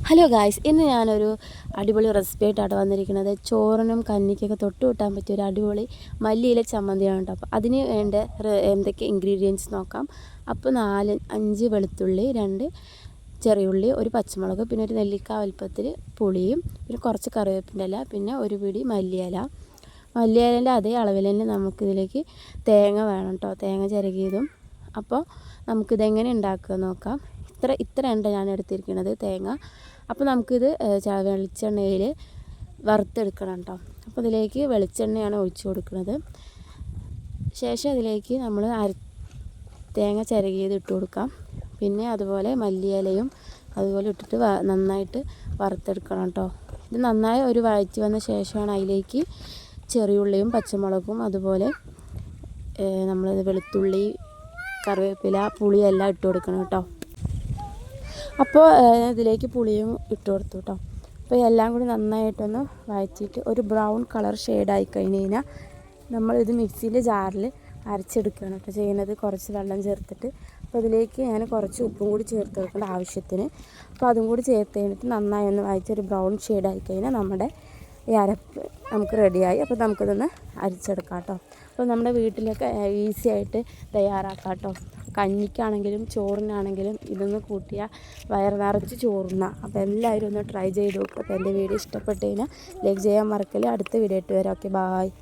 Hello guys, ഇന്ന് ഞാനൊരു അടിപൊളി റെസിപ്പി ആയിട്ടാണ് വന്നിരിക്കുന്നത്. ചോറിനും കഞ്ഞിക്കൊക്കെ തൊട്ട് കൂട്ടാൻ പറ്റിയ ഒരു അടിപൊളി മല്ലിയില ചമ്മന്തിയാണ് കേട്ടോ. അപ്പോൾ അതിന് വേണ്ട എന്തൊക്കെ ഇൻഗ്രീഡിയൻസ് നോക്കാം. അപ്പോൾ 5 വെളുത്തുള്ളി, 2 ചെറിയുള്ളി, ഒരു പച്ചമുളക്, പിന്നെ ഒരു നെല്ലിക്ക വലുപ്പത്തിൽ പുളിയും, പിന്നെ കുറച്ച് കറിവേപ്പിൻ്റെ ഇല, പിന്നെ ഒരു പിടി മല്ലിയില. മല്ലിയിലേൻ്റെ അതേ അളവിൽ തന്നെ നമുക്കിതിലേക്ക് തേങ്ങ വേണം കേട്ടോ, തേങ്ങ ചിരകിയതും. അപ്പോൾ നമുക്കിതെങ്ങനെ ഉണ്ടാക്കുക നോക്കാം. ഇത്ര ഉണ്ട് ഞാൻ എടുത്തിരിക്കുന്നത് തേങ്ങ. അപ്പോൾ നമുക്കിത് വെളിച്ചെണ്ണയിൽ വറുത്തെടുക്കണം കേട്ടോ. അപ്പോൾ ഇതിലേക്ക് വെളിച്ചെണ്ണയാണ് ഒഴിച്ചു കൊടുക്കുന്നത്. ശേഷം ഇതിലേക്ക് നമ്മൾ തേങ്ങ ചിരകിയത് ഇട്ട് കൊടുക്കാം. പിന്നെ അതുപോലെ മല്ലിയിലയും അതുപോലെ ഇട്ടിട്ട് നന്നായിട്ട് വറുത്തെടുക്കണം കേട്ടോ. ഇത് നന്നായി ഒരു വഴറ്റി വന്ന ശേഷമാണ് അതിലേക്ക് ചെറിയുള്ളിയും പച്ചമുളകും അതുപോലെ നമ്മൾ വെളുത്തുള്ളി, കറിവേപ്പില, പുളിയെല്ലാം ഇട്ട് കൊടുക്കണം കേട്ടോ. അപ്പോൾ ഇതിലേക്ക് പുളിയും ഇട്ട് കൊടുത്തു കേട്ടോ. അപ്പോൾ എല്ലാം കൂടി നന്നായിട്ടൊന്ന് വഴറ്റിയിട്ട് ഒരു ബ്രൗൺ കളർ ഷെയ്ഡായി കഴിഞ്ഞ് കഴിഞ്ഞാൽ നമ്മളിത് മിക്സിയിലെ ജാറിൽ അരച്ചെടുക്കുകയാണ് കേട്ടോ ചെയ്യുന്നത്, കുറച്ച് വെള്ളം ചേർത്തിട്ട്. അപ്പോൾ ഇതിലേക്ക് ഞാൻ കുറച്ച് ഉപ്പും കൂടി ചേർത്ത് കൊടുക്കേണ്ട ആവശ്യത്തിന്. അപ്പോൾ അതും കൂടി ചേർത്ത് കഴിഞ്ഞിട്ട് നന്നായി ഒന്ന് വഴറ്റി ഒരു ബ്രൗൺ ഷെയ്ഡായി കഴിഞ്ഞാൽ നമ്മുടെ ഈ അരപ്പ് നമുക്ക് റെഡിയായി. അപ്പോൾ നമുക്കിതൊന്ന് അരിച്ചെടുക്കാം കേട്ടോ. അപ്പോൾ നമ്മുടെ വീട്ടിലൊക്കെ ഈസി ആയിട്ട് തയ്യാറാക്കാം കേട്ടോ. കഞ്ഞിക്കാണെങ്കിലും ചോറിനാണെങ്കിലും ഇതൊന്ന് കൂട്ടിയാൽ വയറ് നിറച്ച് ചോറുണ്ണാം. അപ്പോൾ എല്ലാവരും ഒന്ന് ട്രൈ ചെയ്ത് നോക്കും. അപ്പോൾ എൻ്റെ വീഡിയോ ഇഷ്ടപ്പെട്ട് കഴിഞ്ഞാൽ ലൈക്ക് ചെയ്യാൻ മറക്കല്ലേ. അടുത്ത വീഡിയോ ആയിട്ട് വരാം. Okay, bye.